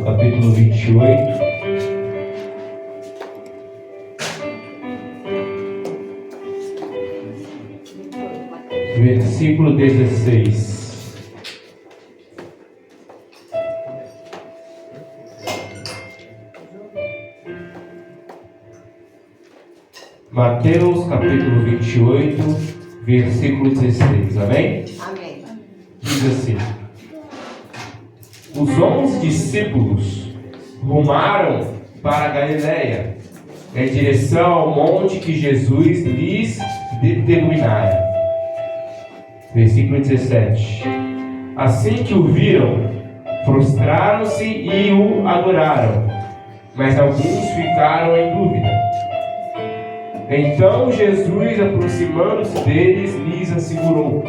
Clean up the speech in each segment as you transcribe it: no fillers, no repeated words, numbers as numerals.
capítulo 28. Versículo 16. Mateus capítulo 28, versículo 16. Amém? Amém. Diz assim: os 11 discípulos rumaram para a Galiléia, em direção ao monte que Jesus lhes determinara. Versículo 17. Assim que o viram, prostraram-se e o adoraram, mas alguns ficaram em dúvida. Então Jesus, aproximando-se deles, lhes assegurou: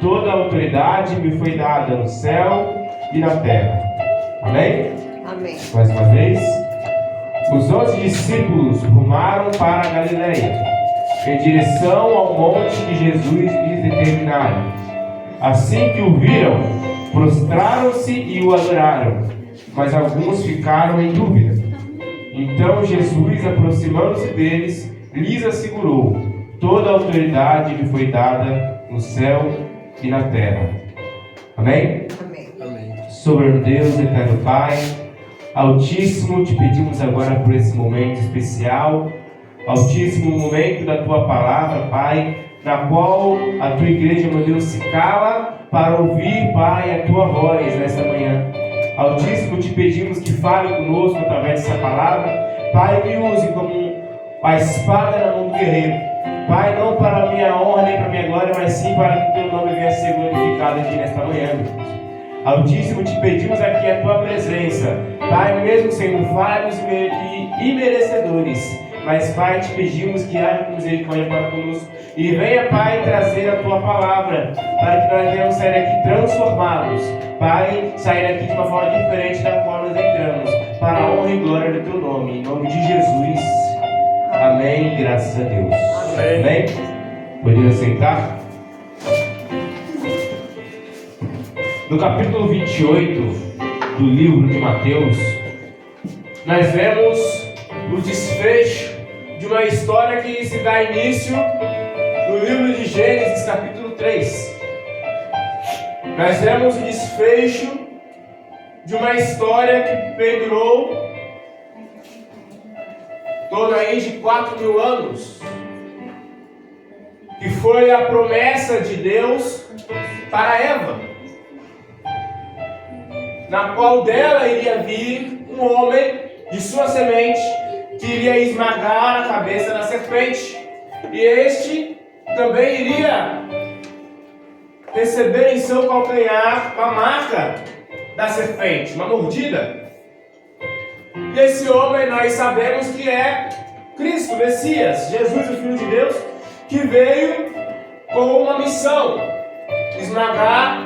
toda a autoridade me foi dada no céu e na terra. Amém? Amém. Mais uma vez. Os 11 discípulos rumaram para a Galiléia, em direção ao monte que Jesus lhes determinara. Assim que o viram, prostraram-se e o adoraram, mas alguns ficaram em dúvida. Então Jesus, aproximando-se deles, lhes assegurou: toda a autoridade me foi dada no céu e na terra. Amém? Amém. Soberano Deus, eterno Pai, Altíssimo, te pedimos agora por esse momento especial, Altíssimo, momento da Tua Palavra, Pai, na qual a Tua Igreja, meu Deus, se cala para ouvir, Pai, a Tua voz nesta manhã. Altíssimo, te pedimos que fale conosco através dessa palavra, Pai, me use como a espada na mão do guerreiro, Pai, não para a minha honra nem para a minha glória, mas sim para que o Teu nome venha a ser glorificado aqui nesta manhã, meu Deus. Altíssimo, te pedimos aqui a Tua presença, Pai, mesmo sendo falhos e imerecedores, mas, Pai, te pedimos que haja misericórdia para conosco e venha, Pai, trazer a Tua palavra, para que nós venhamos sair aqui transformados, Pai, sair aqui de uma forma diferente da qual nós entramos, para a honra e glória do Teu nome, em nome de Jesus. Amém, graças a Deus. Amém. Podemos sentar? No capítulo 28 do livro de Mateus, nós vemos o desfecho de uma história que se dá início no livro de Gênesis, capítulo 3. Nós vemos o desfecho de uma história que perdurou torno aí de 4.000 anos, que foi a promessa de Deus para Eva, na qual dela iria vir um homem de sua semente que iria esmagar a cabeça da serpente, e este também iria receber em seu calcanhar uma marca da serpente, uma mordida. E esse homem nós sabemos que é Cristo, Messias, Jesus, o Filho de Deus, que veio com uma missão: esmagar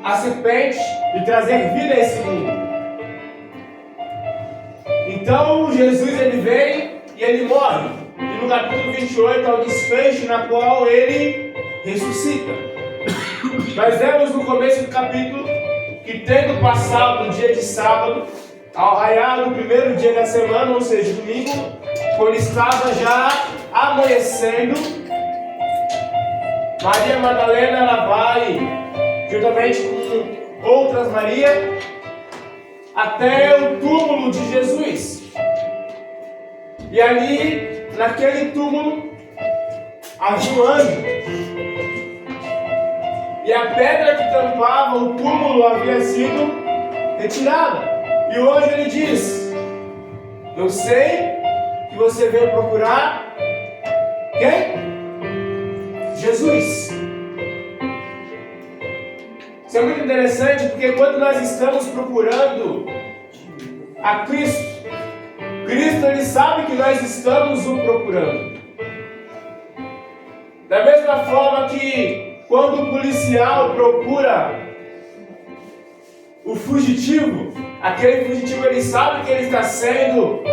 a serpente e trazer vida a esse mundo. Então Jesus, ele vem e ele morre. E no capítulo 28 é o desfecho na qual ele ressuscita. Nós vemos no começo do capítulo que, tendo passado o dia de sábado, ao raiar do primeiro dia da semana, ou seja, domingo, quando estava já amanhecendo, Maria Madalena, ela vai, juntamente com outras Maria, até o túmulo de Jesus. E ali, naquele túmulo, havia um anjo. E a pedra que tampava o túmulo havia sido retirada. E hoje ele diz: eu sei que você veio procurar quem? Jesus. Isso é muito interessante, porque quando nós estamos procurando a Cristo, Cristo, ele sabe que nós estamos o procurando. Da mesma forma que quando o policial procura o fugitivo, aquele fugitivo, ele sabe que ele está sendo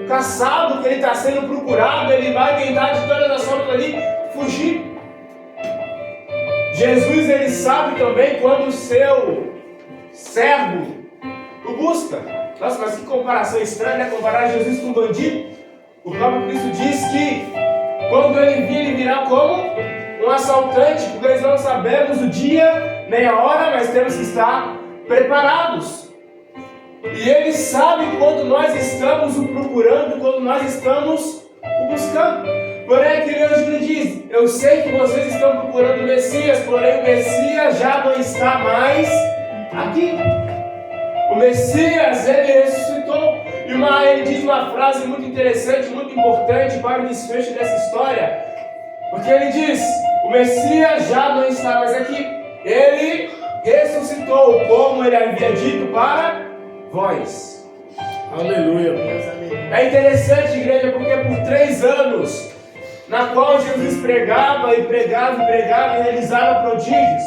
caçado, que ele está sendo procurado, ele vai tentar de todas as formas ali fugir. Jesus, ele sabe também quando o seu servo, o busca. Nossa, mas que comparação estranha, né? Comparar Jesus com um bandido. O próprio Cristo diz que quando ele vir, ele virá como um assaltante, porque nós não sabemos o dia nem a hora, mas temos que estar preparados. E ele sabe quando nós estamos o procurando, quando nós estamos o buscando. Porém, aquele anjo lhe diz: eu sei que vocês estão procurando o Messias, porém o Messias já não está mais aqui. O Messias, ele ressuscitou. E ele diz uma frase muito interessante, muito importante para o desfecho dessa história. Porque ele diz: o Messias já não está mais aqui. Ele ressuscitou, como ele havia dito para vós. Aleluia. É interessante, igreja, porque por 3 anos, na qual Jesus pregava e pregava e pregava e realizava prodígios,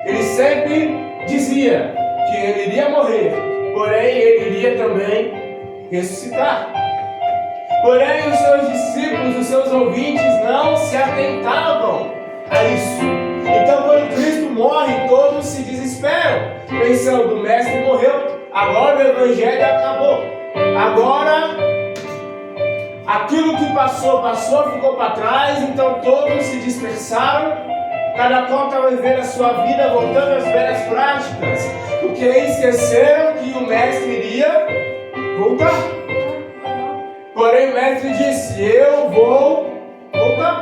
ele sempre dizia que ele iria morrer, porém ele iria também ressuscitar. Porém os seus discípulos, os seus ouvintes não se atentavam a isso. Então quando Cristo morre, todos se desesperam, pensando: o mestre morreu, agora o evangelho acabou, agora aquilo que passou, ficou para trás. Então todos se dispersaram, cada qual estava vivendo a sua vida, voltando às velhas práticas, porque esqueceram que o mestre iria voltar. Porém o mestre disse: eu vou voltar,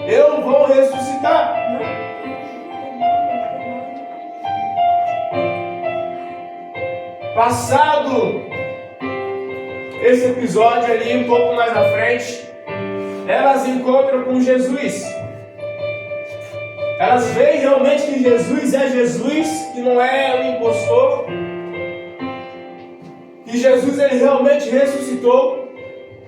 eu vou ressuscitar. Passado esse episódio ali, um pouco mais à frente, elas encontram com Jesus. Elas veem realmente que Jesus é Jesus, que não é um impostor, que Jesus ele realmente ressuscitou.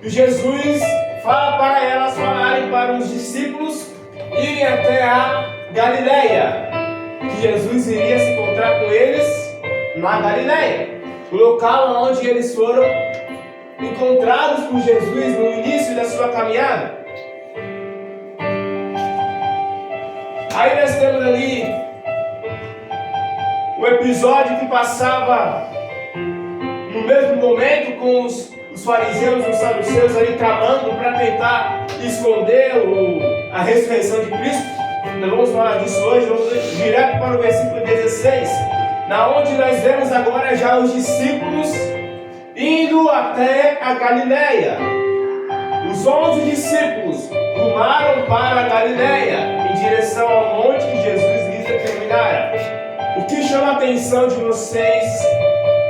E Jesus fala para elas falarem para os discípulos irem até a Galileia, que Jesus iria se encontrar com eles na Galileia, o local onde eles foram encontrados por Jesus no início da sua caminhada. Aí nós temos ali o episódio que passava no mesmo momento com os fariseus e os saduceus ali tramando para tentar esconder a ressurreição de Cristo. Nós vamos falar disso hoje, vamos direto para o versículo 16, na onde nós vemos agora já os discípulos indo até a Galileia. Os 11 discípulos rumaram para a Galileia, em direção ao monte que Jesus lhes determinara. O que chama a atenção de vocês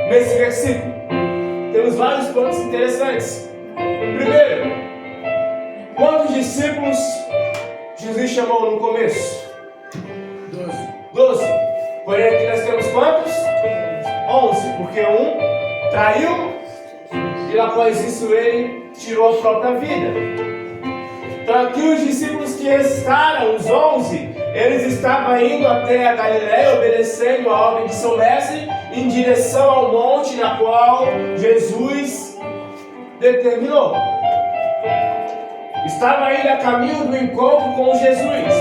nesse versículo? Temos vários pontos interessantes. Primeiro, quantos discípulos Jesus chamou no começo? 12. Porém aqui nós temos quantos? 11, porque um traiu e após isso ele tirou a própria vida. Então aqui os discípulos que restaram, os 11, eles estavam indo até a Galileia, obedecendo a ordem de seu mestre, em direção ao monte na qual Jesus determinou. Estava indo a caminho do encontro com Jesus.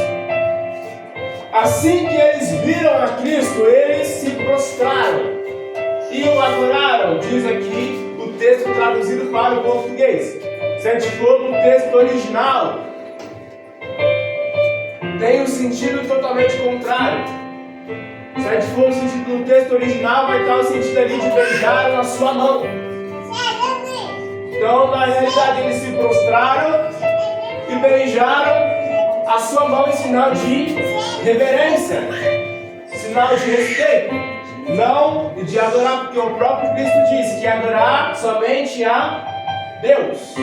Assim que eles viram a Cristo, eles se prostraram e o adoraram. Diz aqui o texto traduzido para o português. Se a gente for no texto original, tem um sentido totalmente contrário. Se a gente for no texto original, vai estar o sentido ali de beijar a sua mão. Então, na realidade, eles se prostraram e beijaram a sua mão em sinal de reverência, sinal de respeito, não de adorar, porque o próprio Cristo disse que adorar somente a Deus.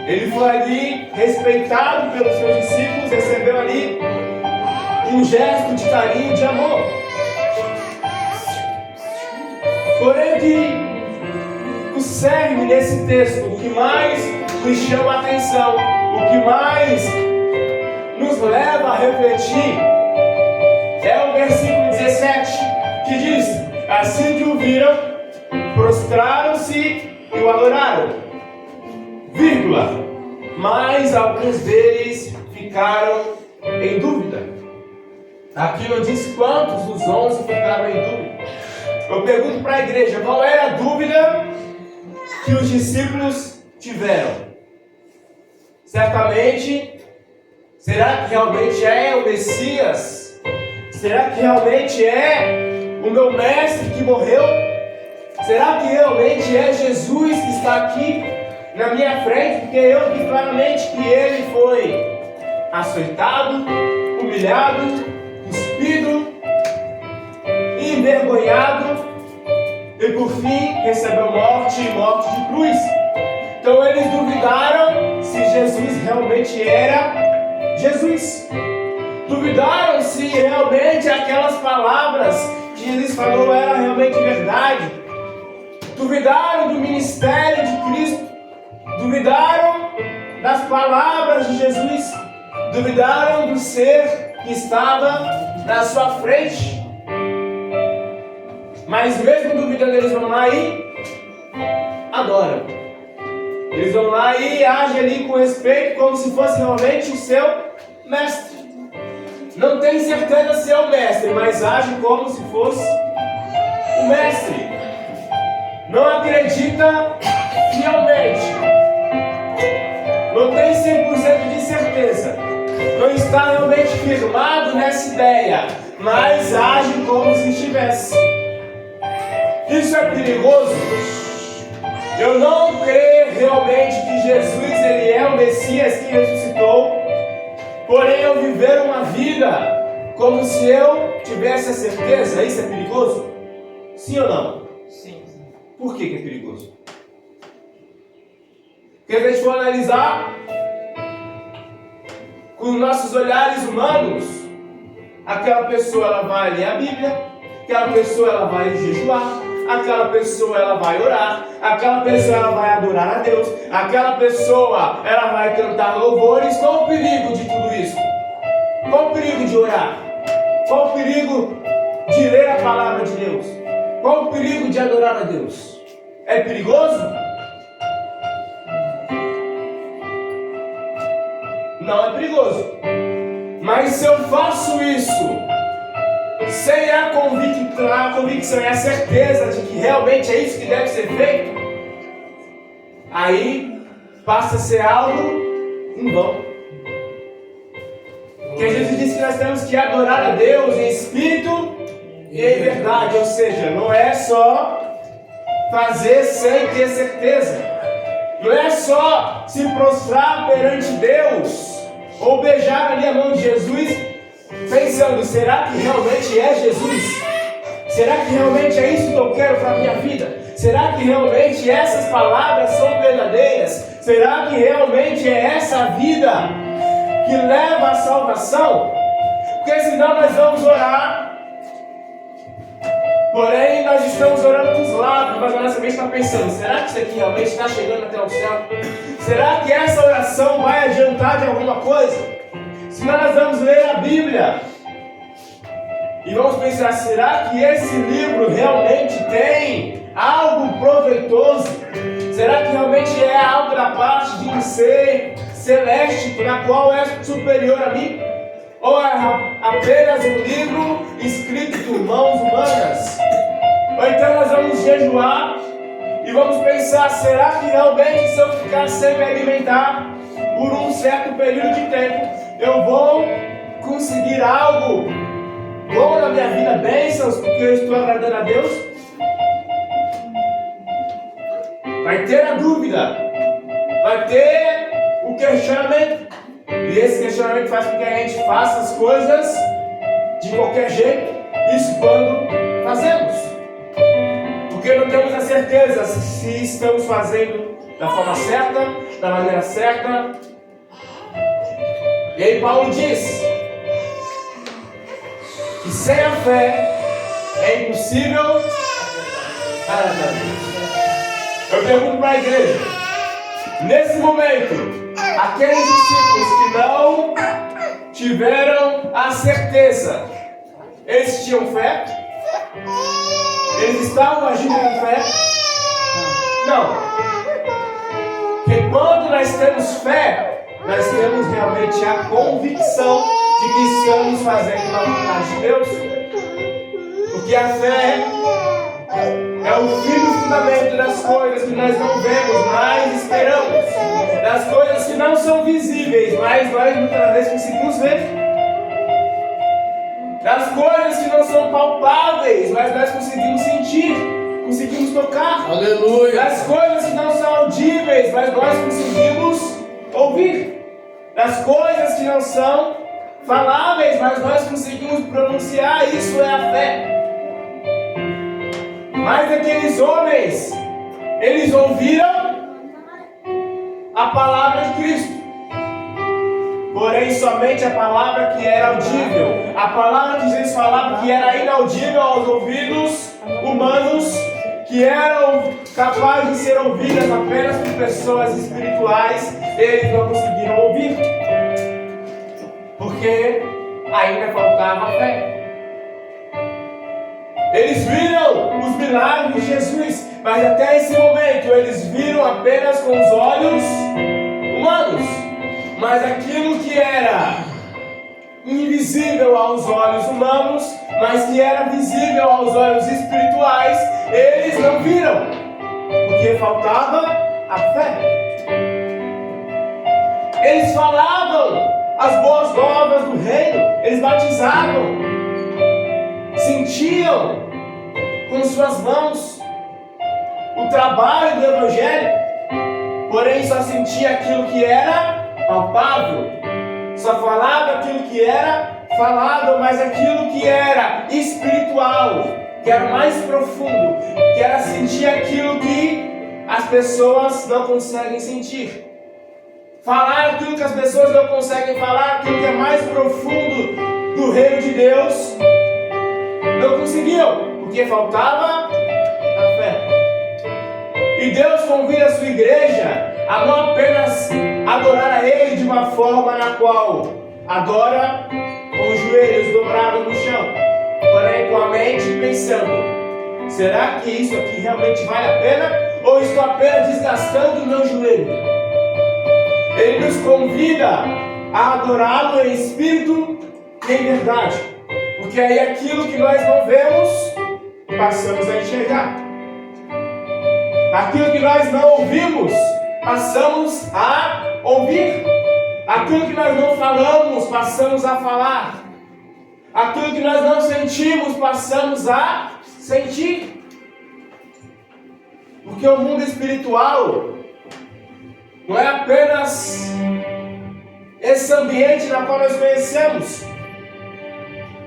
Ele foi ali respeitado pelos seus discípulos, recebeu ali um gesto de carinho, de amor. Porém, que o cerne nesse texto, o que mais nos chama a atenção, o que mais nos leva a refletir, é o versículo 17, que diz: assim que o viram, prostraram-se e o adoraram, vírgula, mas alguns deles ficaram em dúvida. Aqui não diz quantos dos 11 ficaram em dúvida. Eu pergunto para a igreja, qual era a dúvida que os discípulos tiveram? Certamente, será que realmente é o Messias? Será que realmente é o meu mestre que morreu? Será que realmente é Jesus que está aqui na minha frente? Porque eu vi claramente que ele foi açoitado, humilhado, cuspido, envergonhado e por fim recebeu morte e morte de cruz. Então eles duvidaram se Jesus realmente era Jesus. Duvidaram se realmente aquelas palavras que Jesus falou eram realmente verdade. Duvidaram do ministério de Cristo. Duvidaram das palavras de Jesus. Duvidaram do ser que estava na sua frente. Mas mesmo duvidando, eles vão lá e adoram. Eles vão lá e agem ali com respeito, como se fosse realmente o seu mestre. Não tem certeza se é o mestre, mas agem como se fosse o mestre. Não acredita fielmente. Não tem 100% de certeza. Não está realmente firmado nessa ideia, mas age como se estivesse. Isso é perigoso. Eu não creio realmente que Jesus ele é o Messias que ressuscitou, porém eu viver uma vida como se eu tivesse a certeza. Isso é perigoso? Sim ou não? Sim. Por que é perigoso? Porque se a gente for analisar com os nossos olhares humanos, aquela pessoa ela vai ler a Bíblia, aquela pessoa ela vai jejuar, aquela pessoa ela vai orar, aquela pessoa ela vai adorar a Deus, aquela pessoa ela vai cantar louvores. Qual o perigo de tudo isso? Qual o perigo de orar? Qual o perigo de ler a palavra de Deus? Qual o perigo de adorar a Deus? É perigoso? Não é perigoso. Mas se eu faço isso sem a convicção e a certeza de que realmente é isso que deve ser feito, aí passa a ser algo em vão. Porque Jesus disse que nós temos que adorar a Deus em espírito e em verdade. Ou seja, não é só fazer sem ter certeza. Não é só se prostrar perante Deus ou beijar ali a mão de Jesus pensando, será que realmente é Jesus? Será que realmente é isso que eu quero para a minha vida? Será que realmente essas palavras são verdadeiras? Será que realmente é essa vida que leva à salvação? Porque senão nós vamos orar, porém nós estamos orando com os lábios, mas a nossa mente está pensando, será que isso aqui realmente está chegando até o céu? Será que essa oração vai adiantar de alguma coisa? Senão nós vamos ler a Bíblia e vamos pensar, será que esse livro realmente tem algo proveitoso? Será que realmente é algo da parte de um ser celeste, na qual é superior a mim? Ou é apenas um livro escrito por mãos humanas? Ou então nós vamos jejuar e vamos pensar, será que realmente se eu ficar sem me alimentar por um certo período de tempo, eu vou conseguir algo bom na minha vida, bênçãos, porque eu estou agradando a Deus? Vai ter a dúvida, vai ter o questionamento, e esse questionamento faz com que a gente faça as coisas de qualquer jeito, isso quando fazemos, porque não temos a certeza se estamos fazendo da forma certa, da maneira certa. E aí Paulo diz que sem a fé é impossível agradar a Deus. Eu pergunto para a igreja, nesse momento, aqueles discípulos que não tiveram a certeza, eles tinham fé? Eles estavam agindo com fé? Não. Porque quando nós temos fé, nós temos realmente a convicção de que estamos fazendo a vontade de Deus. Porque a fé É o firme fundamento das coisas que nós não vemos, mas esperamos. Das coisas que não são visíveis, mas nós muitas vezes conseguimos ver. Das coisas que não são palpáveis, mas nós conseguimos sentir, conseguimos tocar. Aleluia. Das coisas que não são audíveis, mas nós conseguimos ouvir. Das coisas que não são faláveis, mas nós conseguimos pronunciar. Isso é a fé. Mas aqueles homens, eles ouviram a palavra de Cristo, porém somente a palavra que era audível, a palavra que Jesus falava que era inaudível aos ouvidos humanos, que eram capazes de ser ouvidas apenas por pessoas espirituais, eles não conseguiram ouvir, porque ainda faltava a fé. Eles viram os milagres de Jesus, mas até esse momento eles viram apenas com os olhos humanos. Mas aquilo que era invisível aos olhos humanos, mas que era visível aos olhos espirituais, eles não viram, porque faltava a fé. Eles falavam as boas novas do reino, eles batizavam, sentiam com suas mãos o trabalho do Evangelho, porém só sentia aquilo que era palpável, só falava aquilo que era falado, mas aquilo que era espiritual, que era mais profundo, que era sentir aquilo que as pessoas não conseguem sentir. Falar aquilo que as pessoas não conseguem falar, aquilo que é mais profundo do reino de Deus, não conseguiam, porque faltava a fé. E Deus convida a sua igreja a não apenas adorar a Ele de uma forma na qual adora com os joelhos dobrados no chão, porém com a mente pensando: será que isso aqui realmente vale a pena? Ou estou apenas desgastando o meu joelho? Ele nos convida a adorá-lo em espírito e em verdade, porque aí aquilo que nós não vemos, passamos a enxergar. Aquilo que nós não ouvimos, passamos a ouvir. Aquilo que nós não falamos, passamos a falar. Aquilo que nós não sentimos, passamos a sentir. Porque o mundo espiritual não é apenas esse ambiente na qual nós conhecemos.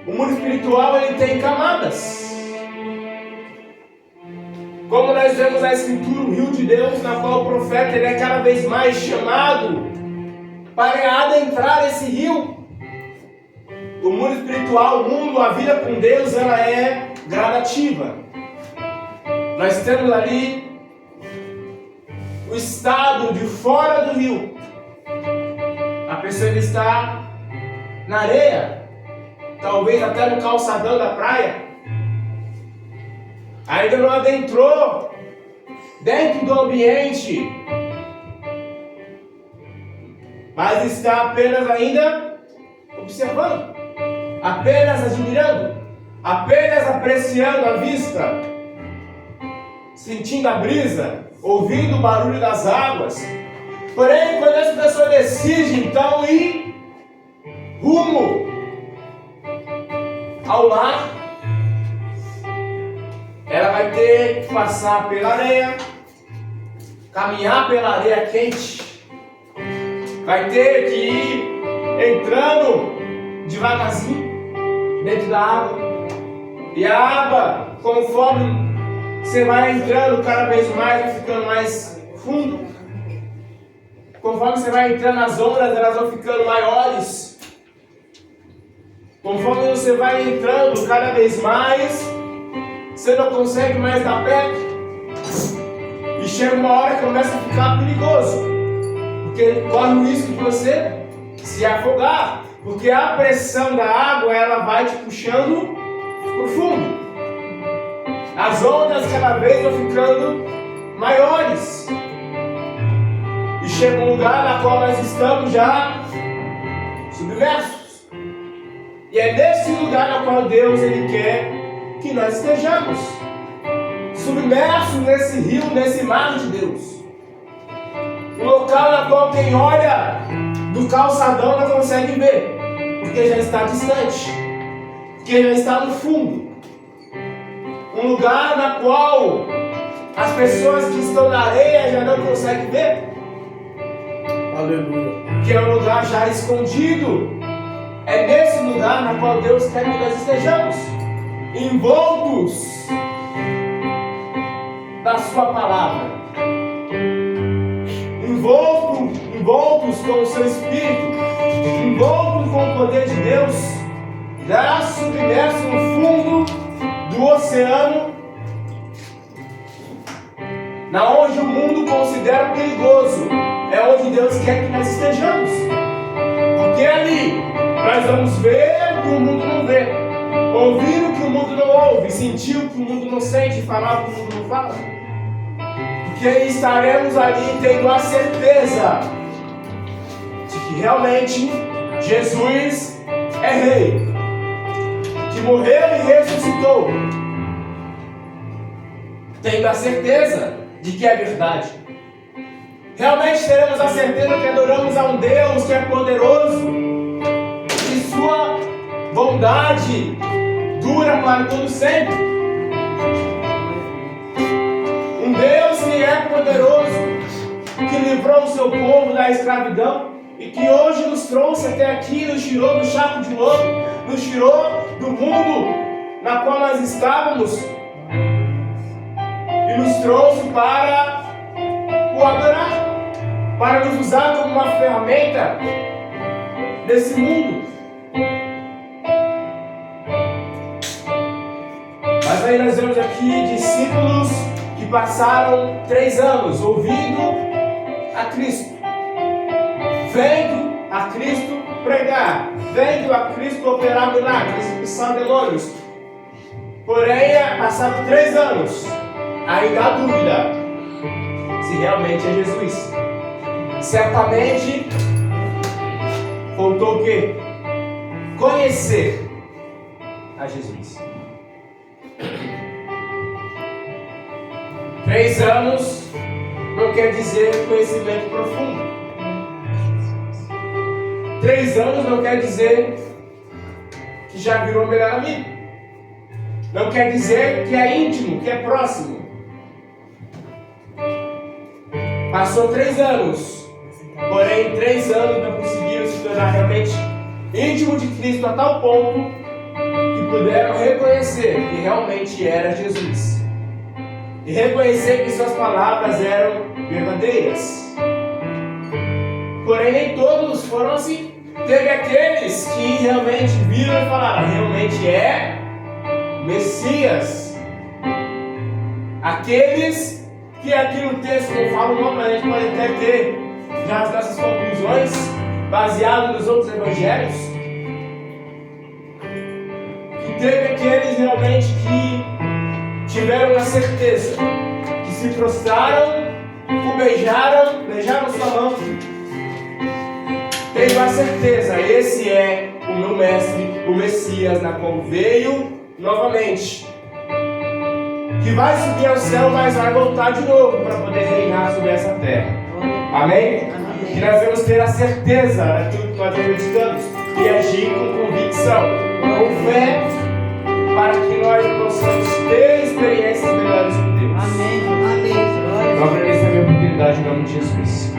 O mundo espiritual, ele tem camadas. Como nós vemos na Escritura, o rio de Deus, na qual o profeta ele é cada vez mais chamado para adentrar esse rio. O mundo espiritual, o mundo, a vida com Deus, ela é gradativa. Nós temos ali o estado de fora do rio. A pessoa está na areia, talvez até no calçadão da praia. Ainda não adentrou dentro do ambiente, mas está apenas ainda observando, apenas admirando, apenas apreciando a vista, sentindo a brisa, ouvindo o barulho das águas. Porém, quando essa pessoa decide então ir rumo ao mar, ela vai ter que passar pela areia, caminhar pela areia quente, vai ter que ir entrando devagarzinho dentro da água, e a água, conforme você vai entrando cada vez mais, vai ficando mais fundo, conforme você vai entrando nas ondas, elas vão ficando maiores, conforme você vai entrando cada vez mais, você não consegue mais dar pé, e chega uma hora que começa a ficar perigoso, porque corre o risco de você se afogar, porque a pressão da água ela vai te puxando para o fundo, as ondas cada vez vão ficando maiores, e chega um lugar na qual nós estamos já submersos, e é nesse lugar na qual Deus ele quer que nós estejamos submersos nesse rio, nesse mar de Deus. Um local na qual quem olha do calçadão não consegue ver, porque já está distante, porque já está no fundo. Um lugar na qual as pessoas que estão na areia já não conseguem ver. Aleluia. Que é um lugar já escondido. É nesse lugar na qual Deus quer que nós estejamos, envoltos da sua palavra, envoltos com o seu Espírito, envoltos com o poder de Deus, já submerso no fundo do oceano, na onde o mundo considera perigoso. É onde Deus quer que nós estejamos, porque ali nós vamos ver o que o mundo não vê, ouvir o que o mundo não ouve, sentir o que o mundo não sente, falar o que o mundo não fala. Porque estaremos ali tendo a certeza de que realmente Jesus é Rei, que morreu e ressuscitou. Tendo a certeza de que é verdade. Realmente teremos a certeza que adoramos a um Deus que é poderoso, que sua bondade dura para todo sempre. Um Deus que é poderoso, que livrou o seu povo da escravidão e que hoje nos trouxe até aqui, nos tirou do chaco de lodo, nos tirou do mundo na qual nós estávamos e nos trouxe para o adorar, para nos usar como uma ferramenta desse mundo. Mas aí nós vemos aqui discípulos que passaram 3 anos ouvindo a Cristo, vendo a Cristo pregar, vendo a Cristo operar milagres, expulsar demônios. Porém, passaram 3 anos, ainda há dúvida se realmente é Jesus. Certamente faltou o quê? Conhecer a Jesus. 3 anos não quer dizer conhecimento profundo. 3 anos não quer dizer que já virou melhor amigo. Não quer dizer que é íntimo, que é próximo. Passou 3 anos. Porém, em 3 anos não conseguiram se tornar realmente íntimo de Cristo a tal ponto que puderam reconhecer que realmente era Jesus. E reconhecer que suas palavras eram verdadeiras. Porém, nem todos foram assim. Teve aqueles que realmente viram e falaram, realmente é Messias. Aqueles que aqui no texto não falam o nome, mas a gente pode até ter já as nossas conclusões baseado nos outros evangelhos. E teve aqueles realmente que tiveram a certeza, que se prostraram, o beijaram sua mão. Teve a certeza, esse é o meu mestre, o Messias, na qual veio novamente. Que vai subir ao céu, mas vai voltar de novo para poder reinar sobre essa terra. Amém? Que nós vamos ter a certeza daquilo que nós acreditamos e agir com convicção, com fé, para que nós possamos ter experiências melhores com Deus. Amém. Amém. Eu agradeço a minha oportunidade em nome de Jesus.